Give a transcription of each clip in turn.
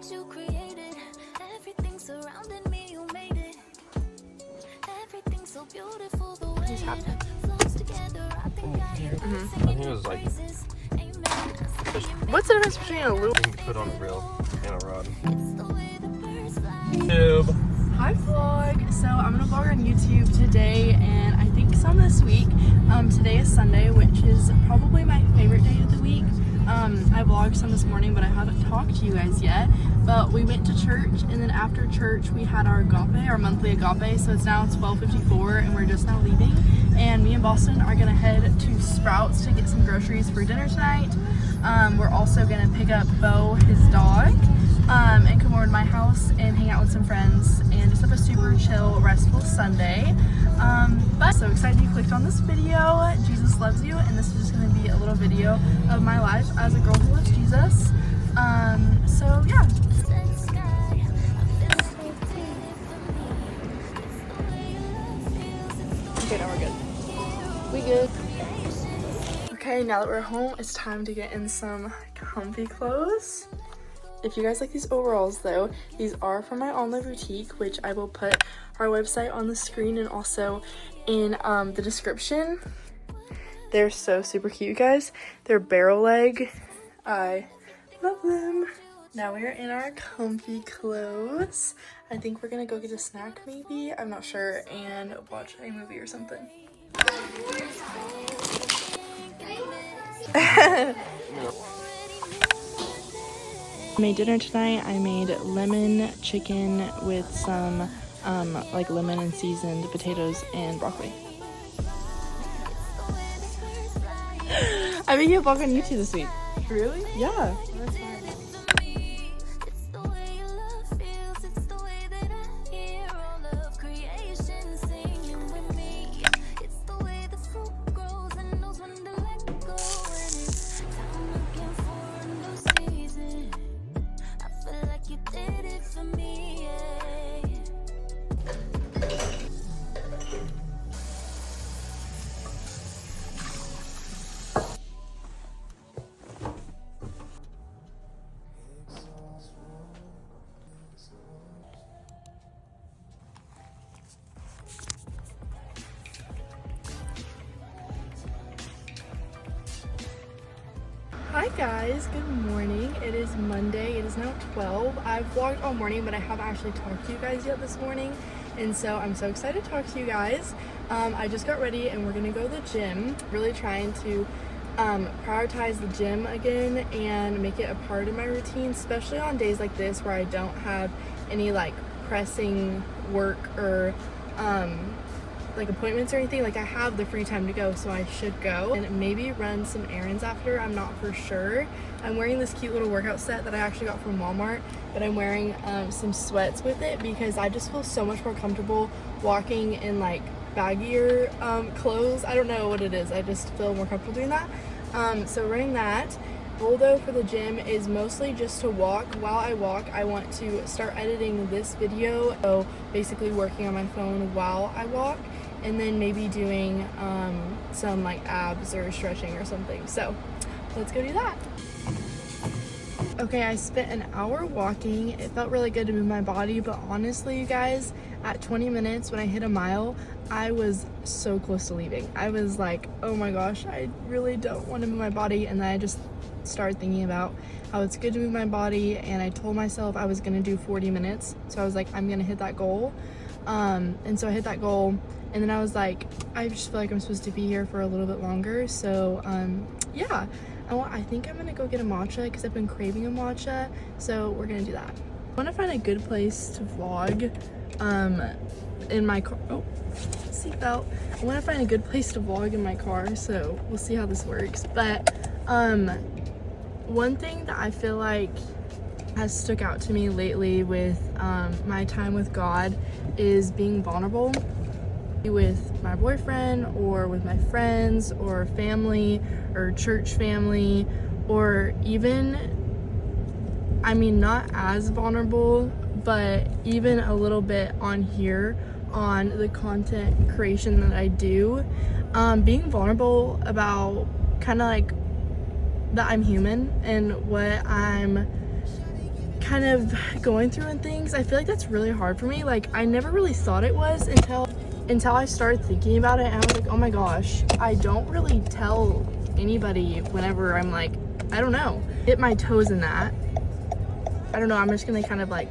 things you created, everything surrounding me, you made it. Everything's so beautiful, the way it flows together. I think I hear you singing your praises. Amen. I see you What's the difference between a loop? You can put on a reel and a rod. It's the way the birds fly. Tube. Hi vlog! So I'm gonna vlog on YouTube today and I think some this week. Today is Sunday, which is probably my favorite day of the week. I vlogged some this morning, but I haven't talked to you guys yet. But we went to church, and then after church we had our agape, our monthly agape. So it's now 12:54 and we're just now leaving. And me and Boston are gonna head to Sprouts to get some groceries for dinner tonight. We're also gonna pick up Bo, his dog, and come over to my house and hang out with some friends and just have a super chill, restful Sunday. But so excited you clicked on this video. Jesus loves you, and this is just gonna be a little video of my life as a girl who loves Jesus. So yeah. Okay, now we're good. We good. Okay, now that we're home, it's time to get in some comfy clothes. If you guys like these overalls though, these are from my online boutique, which I will put our website on the screen and also in the description. They're so super cute, you guys. They're barrel leg. I love them. Now we are in our comfy clothes. I think we're gonna go get a snack maybe, I'm not sure, and watch a movie or something. I made dinner tonight. I made lemon chicken with some like lemon and seasoned potatoes and broccoli. I made you a vlog on YouTube this week. Really? Yeah. Hi guys, good morning. It is Monday. It is now 12. I've vlogged all morning, but I haven't actually talked to you guys yet this morning, and so I'm so excited to talk to you guys. I just got ready and we're gonna go to the gym. Really trying to prioritize the gym again and make it a part of my routine, especially on days like this where I don't have any like pressing work or like appointments or anything. Like I have the free time to go, so I should go and maybe run some errands after. I'm not for sure. I'm wearing this cute little workout set that I actually got from Walmart, but I'm wearing some sweats with it because I just feel so much more comfortable walking in like baggier clothes. I don't know what it is, I just feel more comfortable doing that. So running that. Goal though for the gym is mostly just to walk. While I walk, I want to start editing this video, so basically working on my phone while I walk, and then maybe doing some like abs or stretching or something. So let's go do that. Okay, I spent an hour walking. It felt really good to move my body, but honestly, you guys, at 20 minutes when I hit a mile, I was so close to leaving. I was like, oh my gosh, I really don't want to move my body. And then I just started thinking about how it's good to move my body, and I told myself I was gonna do 40 minutes. So I was like, I'm gonna hit that goal. And so I hit that goal, and then I was like, I just feel like I'm supposed to be here for a little bit longer. So yeah, I think I'm gonna go get a matcha because I've been craving a matcha, so we're gonna do that. I want to find a good place to vlog in my car. Oh, seatbelt. I want to find a good place to vlog in my car, so we'll see how this works. But one thing that I feel like has stuck out to me lately with my time with God is being vulnerable with my boyfriend or with my friends or family or church family, or even, I mean, not as vulnerable, but even a little bit on here on the content creation that I do. Being vulnerable about kind of like that I'm human and what I'm kind of going through and things, I feel like that's really hard for me. Like, I never really thought it was until I started thinking about it, and I was like, oh my gosh, I don't really tell anybody whenever I'm like, I don't know, dip my toes in that. I don't know, I'm just gonna kind of like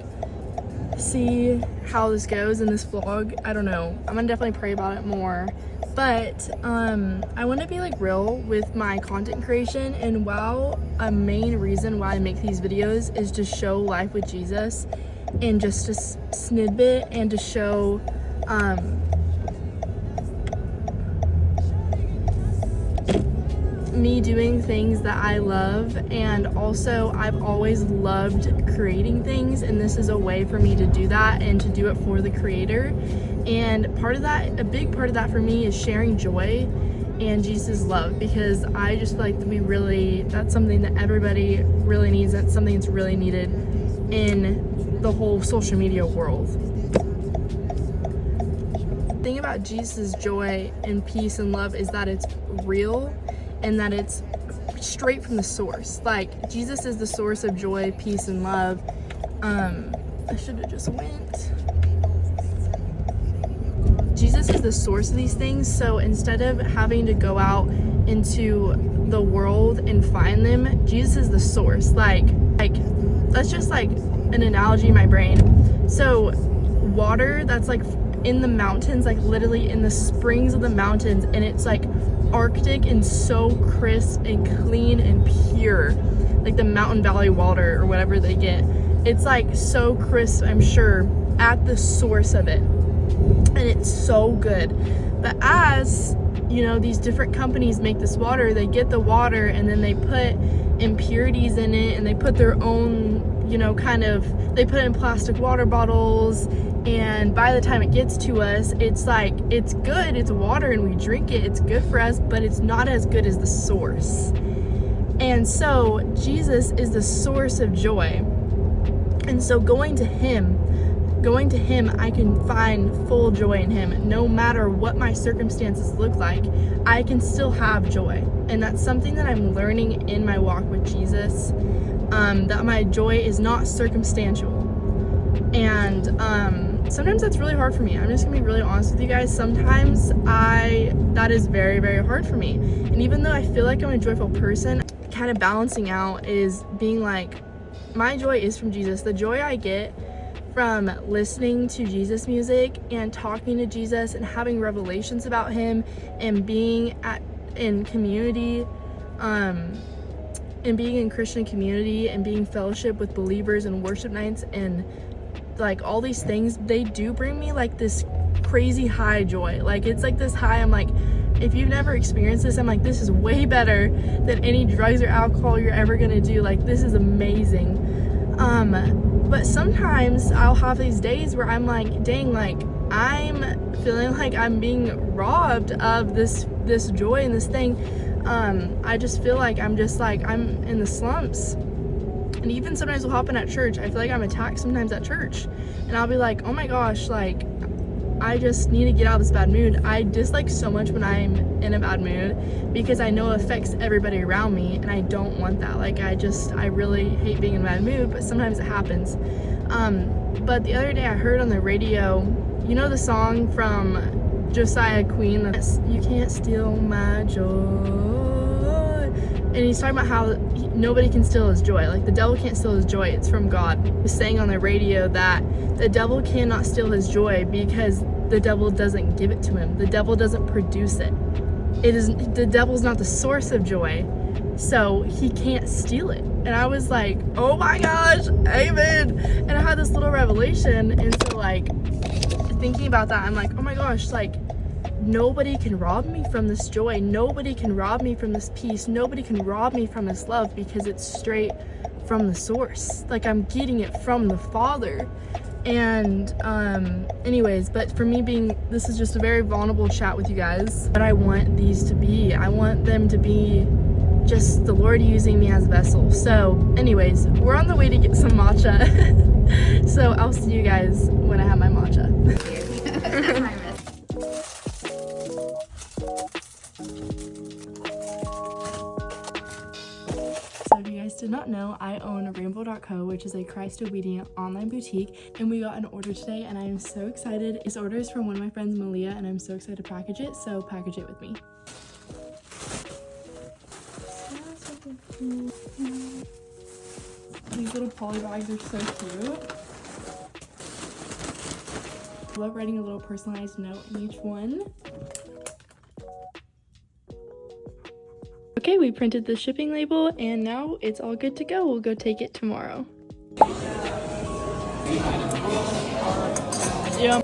see how this goes in this vlog. I don't know, I'm gonna definitely pray about it more. But I want to be like real with my content creation, and while a main reason why I make these videos is to show life with Jesus and just a snippet and to show me doing things that I love, and also I've always loved creating things, and this is a way for me to do that and to do it for the creator. And part of that, a big part of that for me, is sharing joy and Jesus' love, because I just feel like that's something that everybody really needs. That's something that's really needed in the whole social media world. The thing about Jesus' joy and peace and love is that it's real and that it's straight from the source. Like, Jesus is the source of joy, peace, and love. I should have just went. Jesus is the source of these things, so instead of having to go out into the world and find them, Jesus is the source. Like that's just like an analogy in my brain. So water that's like in the mountains, like literally in the springs of the mountains, and it's like Arctic and so crisp and clean and pure, like the Mountain Valley water or whatever they get. It's like so crisp, I'm sure, at the source of it. And it's so good. But as you know, these different companies make this water, they get the water and then they put impurities in it, and they put their own, you know, they put it in plastic water bottles, and by the time it gets to us, it's like, it's good, it's water and we drink it, it's good for us, but it's not as good as the source. And so Jesus is the source of joy, and so going to him, I can find full joy in him. No matter what my circumstances look like, I can still have joy. And that's something that I'm learning in my walk with Jesus, that my joy is not circumstantial. And sometimes that's really hard for me. I'm just gonna be really honest with you guys. Sometimes that is very, very hard for me. And even though I feel like I'm a joyful person, kind of balancing out is being like, my joy is from Jesus. The joy I get from listening to Jesus music and talking to Jesus and having revelations about him and being in community, and being in Christian community and being fellowship with believers and worship nights and like all these things, they do bring me like this crazy high joy. Like, it's like this high, I'm like, if you've never experienced this, I'm like, this is way better than any drugs or alcohol you're ever gonna do. Like, this is amazing. But sometimes I'll have these days where I'm like, dang, like I'm feeling like I'm being robbed of this joy and this thing. I just feel like I'm in the slumps. And even sometimes will happen at church. I feel like I'm attacked sometimes at church, and I'll be like, oh my gosh, like I just need to get out of this bad mood. I dislike so much when I'm in a bad mood because I know it affects everybody around me, and I don't want that. Like, I really hate being in a bad mood, but sometimes it happens. But the other day I heard on the radio, you know the song from Josiah Queen, that's "You Can't Steal My Joy," and he's talking about how nobody can steal his joy. Like, the devil can't steal his joy, it's from God. He was saying on the radio that the devil cannot steal his joy because the devil doesn't give it to him. The devil doesn't produce it. The devil's not the source of joy, so he can't steal it. And I was like, oh my gosh, amen. And I had this little revelation, and so like thinking about that, I'm like, oh my gosh, like nobody can rob me from this joy. Nobody can rob me from this peace. Nobody can rob me from this love, because it's straight from the source. Like, I'm getting it from the Father. And anyways, but for me, this is just a very vulnerable chat with you guys. But I want these to be, I want them to be just the Lord using me as a vessel. So anyways, we're on the way to get some matcha. So I'll see you guys when I have my matcha. So if you guys did not know, I own Rainbow Windsor.co, which is a Christ-obedient online boutique, and we got an order today and I am so excited. This order is from one of my friends, Malia, and I'm so excited to package it, so package it with me. These little poly bags are so cute. I love writing a little personalized note in each one. Okay, we printed the shipping label and now it's all good to go. We'll go take it tomorrow. Yeah.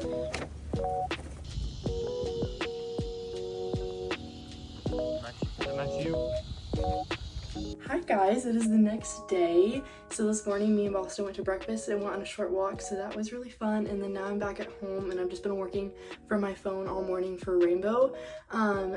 Hi guys, it is the next day. So this morning me and Boston went to breakfast and went on a short walk, so that was really fun. And then now I'm back at home and I've just been working from my phone all morning for Rainbow.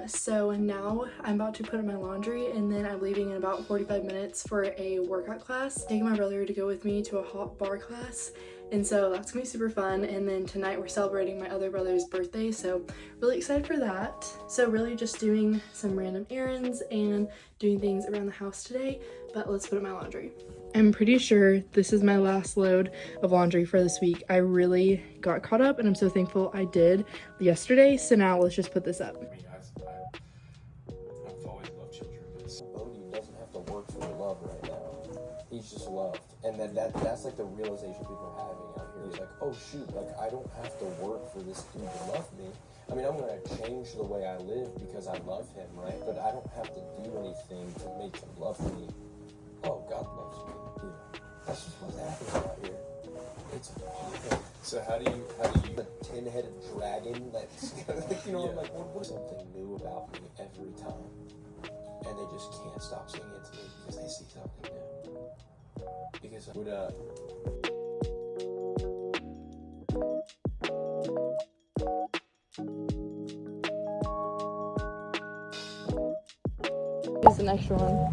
So now I'm about to put in my laundry and then I'm leaving in about 45 minutes for a workout class. Taking my brother to go with me to a hot bar class. And so that's gonna be super fun. And then tonight we're celebrating my other brother's birthday, so really excited for that. So really just doing some random errands and doing things around the house today, but let's put in my laundry. I'm pretty sure this is my last load of laundry for this week. I really got caught up and I'm so thankful I did yesterday. So now let's just put this up. I've always loved children. Bodhi doesn't have to work for the love right now. He's just loved. And then that's like the realization people are having out here. It's like, oh shoot, like I don't have to work for this dude to love me. I mean, I'm gonna change the way I live because I love him, right? But I don't have to do anything to make him love me. Oh, God loves me. Yeah. That's just what's happening out here. It's wild. So how do you the 10-headed dragon that's you know, I'm like, what's something new about me every time? And they just can't stop saying it to me because they see something new. Because I would Here's an extra one.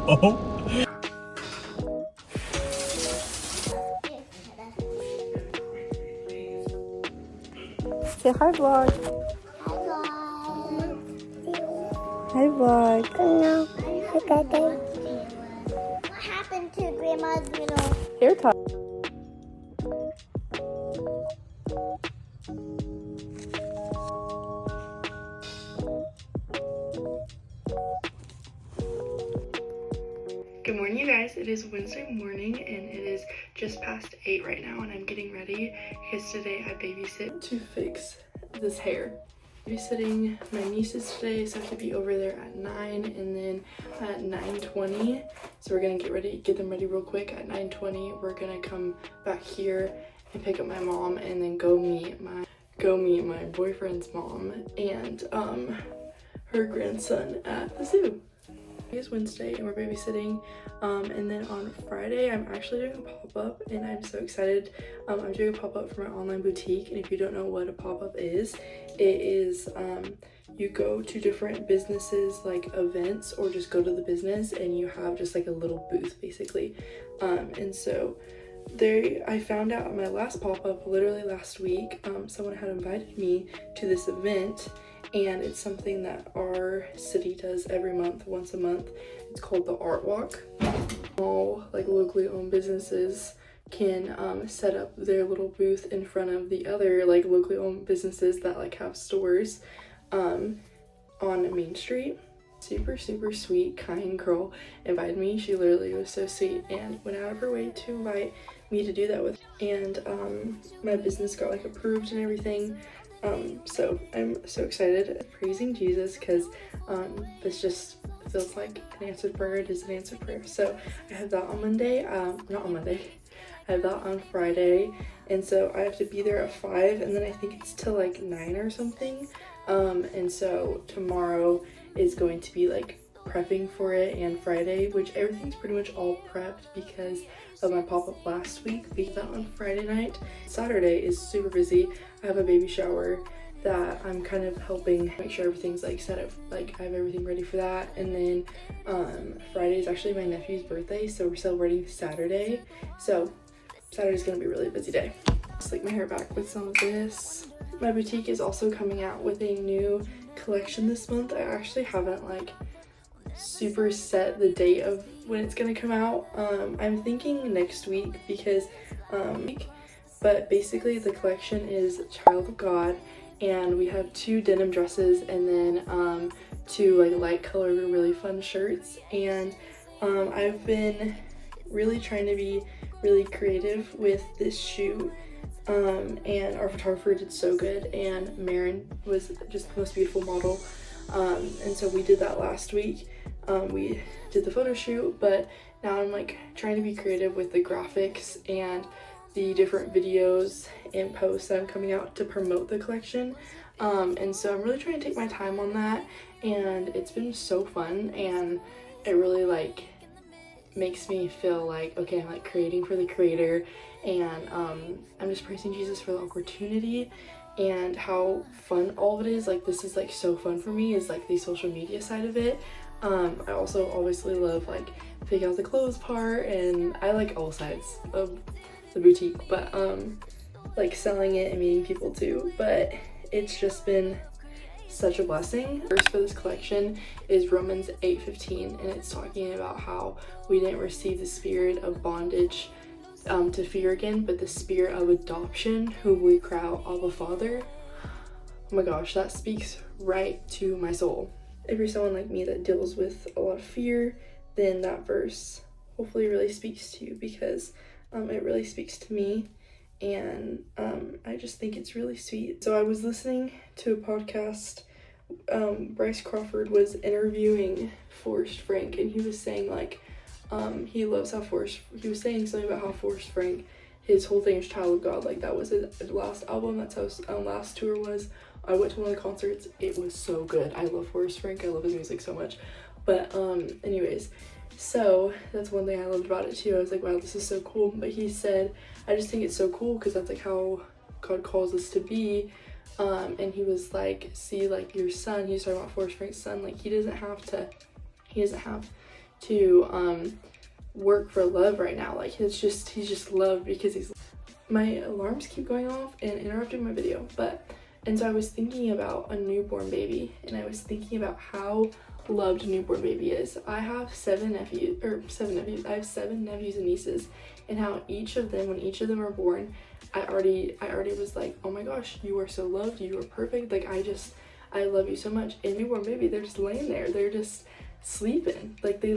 Oh. Say hi, vlog. Hi, vlog. No, what happened to Grandma's, Hair tie. Good morning, you guys. It is Wednesday morning and it is just past 8 right now and I'm getting ready because today I babysit to fix this hair. Babysitting my nieces today, so I have to be over there at 9 and then at 9:20. So we're gonna get them ready real quick. At 9:20, we're gonna come back here and pick up my mom and then go meet my boyfriend's mom and her grandson at the zoo. It's Wednesday and we're babysitting, and then on Friday I'm actually doing a pop-up and I'm so excited. I'm doing a pop-up for my online boutique, and if you don't know what a pop-up is, it is you go to different businesses like events or just go to the business and you have just like a little booth basically, and so I found out on my last pop-up literally last week, someone had invited me to this event. And it's something that our city does every month, once a month. It's called the Art Walk. All like locally owned businesses can set up their little booth in front of the other like locally owned businesses that like have stores on Main Street. Super sweet, kind girl invited me. She literally was so sweet and went out of her way to invite me to do that with. And my business got like approved and everything. So I'm so excited, praising Jesus, because this just feels like an answered prayer. It is an answered prayer. So I have that on Monday, not on Monday, I have that on Friday, and so I have to be there at 5, and then I think it's till like 9 or something, and so tomorrow is going to be like prepping for it, and Friday, which everything's pretty much all prepped because of my pop-up last week. We did that on Friday night. Saturday is super busy. I have a baby shower that I'm kind of helping make sure everything's like set up, like I have everything ready for that. And then Friday is actually my nephew's birthday, so we're celebrating Saturday. So Saturday's gonna be a really busy day. Slick my hair back with some of this. My boutique is also coming out with a new collection this month. I actually haven't like super set the date of when it's gonna come out. I'm thinking next week because but basically the collection is Child of God, and we have 2 denim dresses and then 2 like light colored really fun shirts. And I've been really trying to be really creative with this shoot, and our photographer did so good, and Marin was just the most beautiful model, and so we did that last week. We did the photo shoot, but now I'm like trying to be creative with the graphics and the different videos and posts that I'm coming out to promote the collection, and so I'm really trying to take my time on that, and it's been so fun, and it really like makes me feel like, okay, I'm like creating for the creator, and I'm just praising Jesus for the opportunity and how fun all of it is. Like, this is like so fun for me, is like the social media side of it. I also obviously love like picking out the clothes part, and I like all sides of the boutique, but like selling it and meeting people too. But it's just been such a blessing. Verse for this collection is Romans 8:15, and it's talking about how we didn't receive the spirit of bondage to fear again, but the spirit of adoption, who we cry out, Abba, Father. Oh my gosh, that speaks right to my soul. If you're someone like me that deals with a lot of fear, then that verse hopefully really speaks to you, because it really speaks to me, and I just think it's really sweet. So I was listening to a podcast. Bryce Crawford was interviewing Forrest Frank, and he was saying like he loves how he was saying something about how Forrest Frank, his whole thing is Child of God. Like, that was his last album, that's how his last tour was. I went to one of the concerts, it was so good. I love Forrest Frank, I love his music so much. But anyways, so that's one thing I loved about it too. I was like, wow, this is so cool. But he said, I just think it's so cool because that's like how God calls us to be. And he was like, see, like your son, he was talking about Forrest Frank's son, like he doesn't have to work for love right now. Like, he's just loved because my alarms keep going off and interrupting my video. And so I was thinking about a newborn baby, and I was thinking about how loved a newborn baby is. I have 7 nephews. I have 7 nephews and nieces, and how each of them, when each of them are born, I already was like, oh my gosh, you are so loved, you are perfect. Like, I love you so much. And newborn baby, they're just laying there, they're just sleeping. Like, they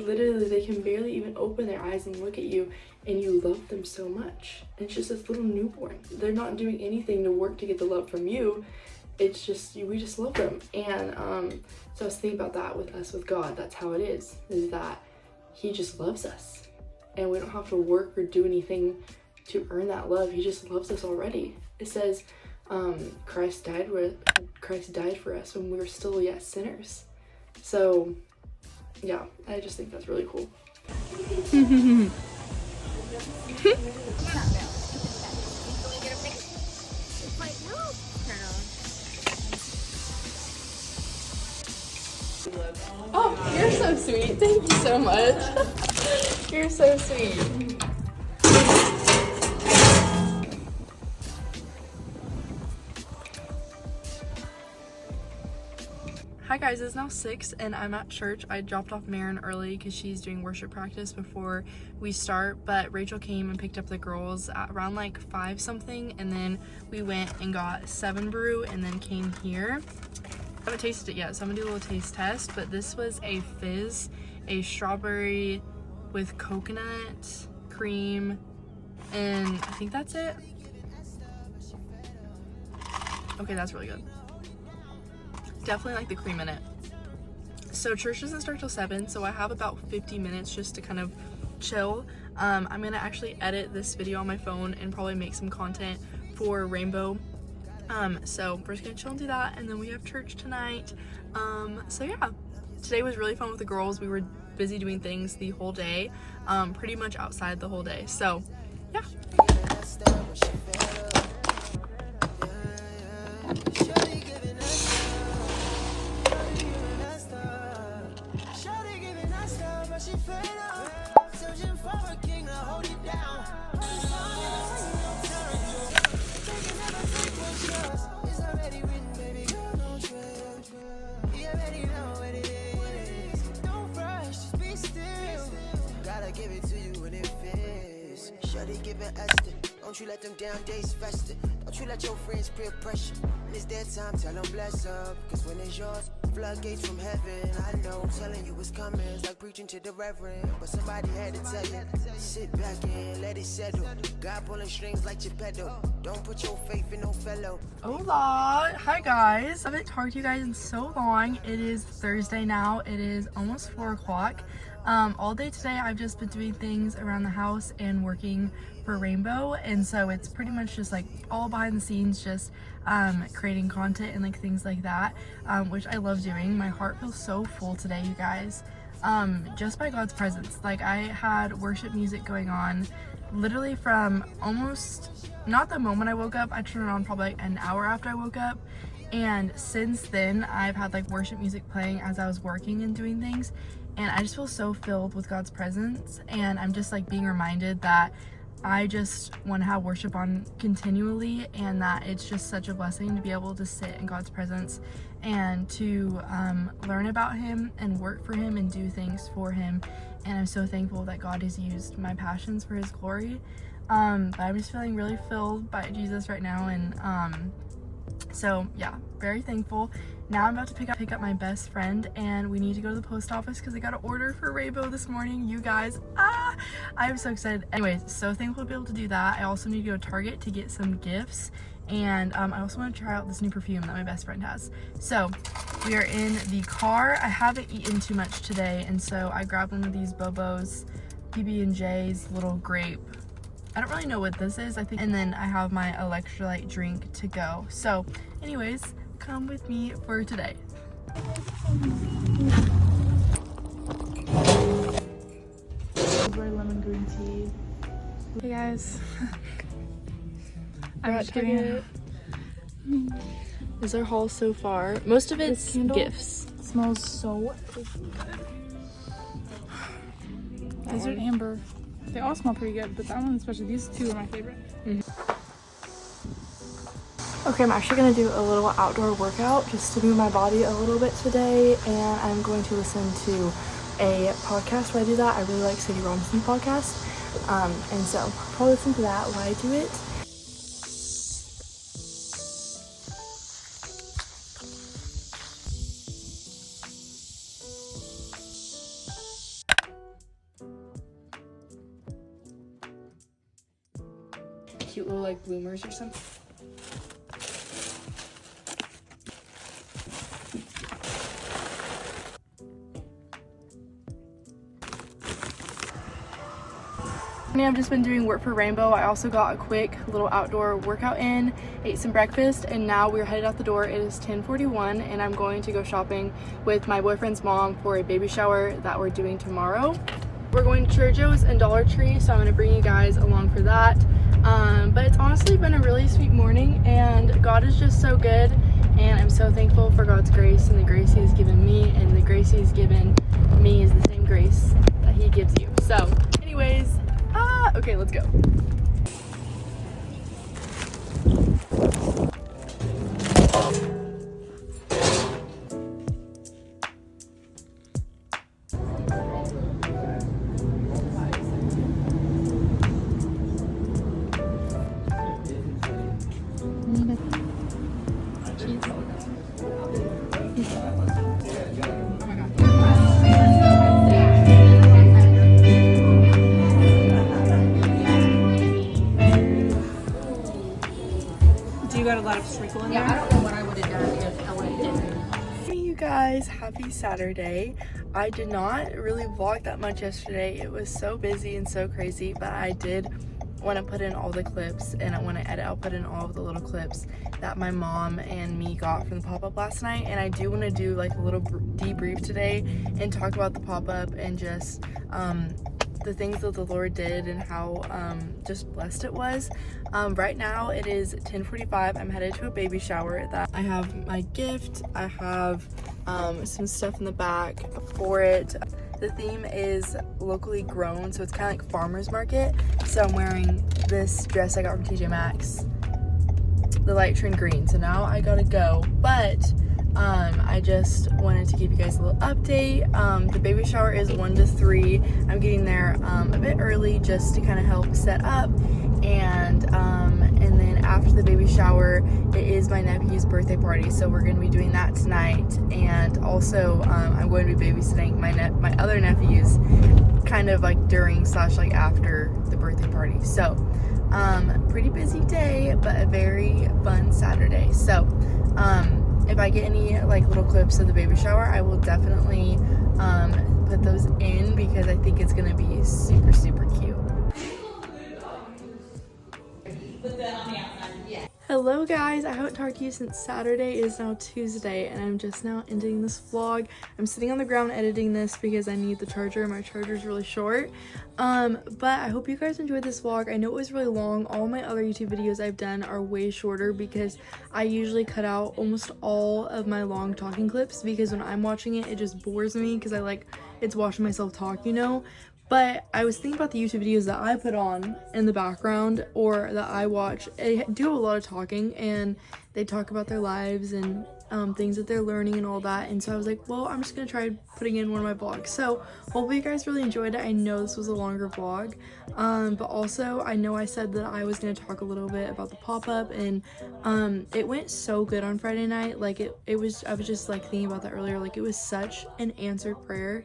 can barely even open their eyes and look at you, and you love them so much. It's just this little newborn. They're not doing anything to work to get the love from you. It's just, we just love them. And so I was thinking about that with us, with God. That's how it is that he just loves us, and we don't have to work or do anything to earn that love. He just loves us already. It says Christ died for us when we were still yet sinners. So yeah, I just think that's really cool. Oh, you're so sweet. Thank you so much. You're so sweet. Hi guys, it's now 6 and I'm at church. I dropped off Marin early because she's doing worship practice before we start, but Rachel came and picked up the girls at around like 5 something, and then we went and got 7 Brew and then came here. I haven't tasted it yet, so I'm gonna do a little taste test, but this was a fizz, a strawberry with coconut cream, and I think that's it. Okay, that's really good. Definitely like the cream in it. So church doesn't start till 7, so I have about 50 minutes just to kind of chill. I'm gonna actually edit this video on my phone and probably make some content for Rainbow. So we're just gonna chill and do that, and then we have church tonight. So yeah, today was really fun with the girls. We were busy doing things the whole day, pretty much outside the whole day. So yeah. Don't you let them down days fester. Don't you let your friends peer pressure. When it's their time, tell them bless up. Cause when it's yours, floodgates from heaven. I know, telling you it's coming. It's like preaching to the reverend. But somebody had to tell you. Sit back and let it settle. God pulling strings like Geppetto. Don't put your faith in no fellow. Hola! Hi guys! I haven't talked to you guys in so long. It is Thursday now. It is almost 4 o'clock. All day today I've just been doing things around the house and working for Rainbow, and so it's pretty much just like all behind the scenes, just creating content and like things like that, which I love doing. My heart feels so full today, you guys, just by God's presence. Like, I had worship music going on literally from almost, not the moment I woke up, I turned it on probably like an hour after I woke up, and since then I've had like worship music playing as I was working and doing things, and I just feel so filled with God's presence, and I'm just like being reminded that I just want to have worship on continually, and that it's just such a blessing to be able to sit in God's presence and to learn about Him and work for Him and do things for Him. And I'm so thankful that God has used my passions for His glory. But I'm just feeling really filled by Jesus right now, and so yeah, very thankful. Now I'm about to pick up my best friend, and we need to go to the post office because I got an order for Rainbow this morning. You guys, I am so excited. Anyways, so thankful to be able to do that. I also need to go to Target to get some gifts, and I also want to try out this new perfume that my best friend has. So we are in the car. I haven't eaten too much today, and so I grabbed one of these Bobo's PB&J's little grape. I don't really know what this is, I think, and then I have my electrolyte drink to go. So anyways, come with me for today. Lemon green tea. Hey guys. I'm just getting it. This is our haul so far. Most of it's gifts. Smells so freaking good. These are amber. They all smell pretty good, but that one especially, these two are my favorite. Okay, I'm actually going to do a little outdoor workout just to move my body a little bit today, and I'm going to listen to a podcast while I do that. I really like Sadie Robinson's podcast, and so I'll probably listen to that while I do it. Cute little like bloomers or something. I've just been doing work for Rainbow. I also got a quick little outdoor workout in, ate some breakfast, and now we're headed out the door. It is 10:41, and I'm going to go shopping with my boyfriend's mom for a baby shower that we're doing tomorrow. We're going to Trader Joe's and Dollar Tree, so I'm going to bring you guys along for that. But it's honestly been a really sweet morning, and God is just so good, and I'm so thankful for God's grace and the grace He has given me, and the grace He's given me is the same grace that He gives you. So anyways, okay, let's go. Do you got a lot of sprinkle in there? I don't know what I would have done if Ellen didn't. Hey you guys, happy Saturday. I did not really vlog that much yesterday. It was so busy and so crazy, but I did want to put in all the clips, and when I edit I'll put in all of the little clips that my mom and me got from the pop-up last night. And I do want to do like a little debrief today and talk about the pop-up and just the things that the Lord did and how just blessed it was. Right now it is 10:45. I'm headed to a baby shower. That I have my gift, I have some stuff in the back for it, The theme is locally grown, so it's kind of like farmer's market. So I'm wearing this dress I got from TJ Maxx, the light train green. So now I gotta go, but I just wanted to give you guys a little update. The baby shower is 1 to 3. I'm getting there a bit early just to kind of help set up, and then after the baby shower, it is my nephew's birthday party, so we're going to be doing that tonight. And also I'm going to be babysitting my other nephews kind of like during / like after the birthday party. So pretty busy day, but a very fun Saturday. So if I get any like little clips of the baby shower, I will definitely put those in because I think it's gonna be super, super cute. Hello guys, I haven't talked to you since Saturday. It is now Tuesday and I'm just now ending this vlog. I'm sitting on the ground editing this because I need the charger. My charger is really short. But I hope you guys enjoyed this vlog. I know it was really long. All my other YouTube videos I've done are way shorter because I usually cut out almost all of my long talking clips because when I'm watching it, it just bores me because it's watching myself talk, you know? But I was thinking about the YouTube videos that I put on in the background or that I watch. They do a lot of talking and they talk about their lives and things that they're learning and all that. And so I was like, well, I'm just gonna try putting in one of my vlogs. So hopefully you guys really enjoyed it. I know this was a longer vlog, but also I know I said that I was gonna talk a little bit about the pop-up, and it went so good on Friday night. Like I was just like thinking about that earlier. Like it was such an answered prayer.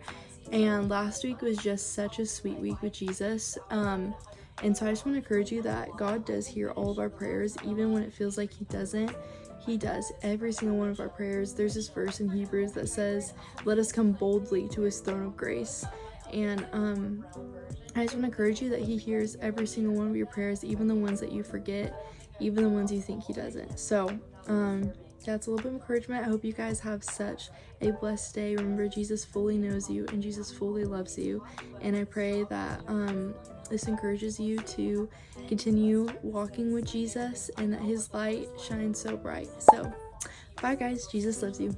And last week was just such a sweet week with Jesus. And so I just want to encourage you that God does hear all of our prayers, even when it feels like he doesn't. He does every single one of our prayers. There's this verse in Hebrews that says, let us come boldly to his throne of grace. And I just want to encourage you that he hears every single one of your prayers, even the ones that you forget, even the ones you think he doesn't. So that's a little bit of encouragement. I hope you guys have such a blessed day. Remember, Jesus fully knows you and Jesus fully loves you. And I pray that this encourages you to continue walking with Jesus and that his light shines so bright. So, bye guys. Jesus loves you.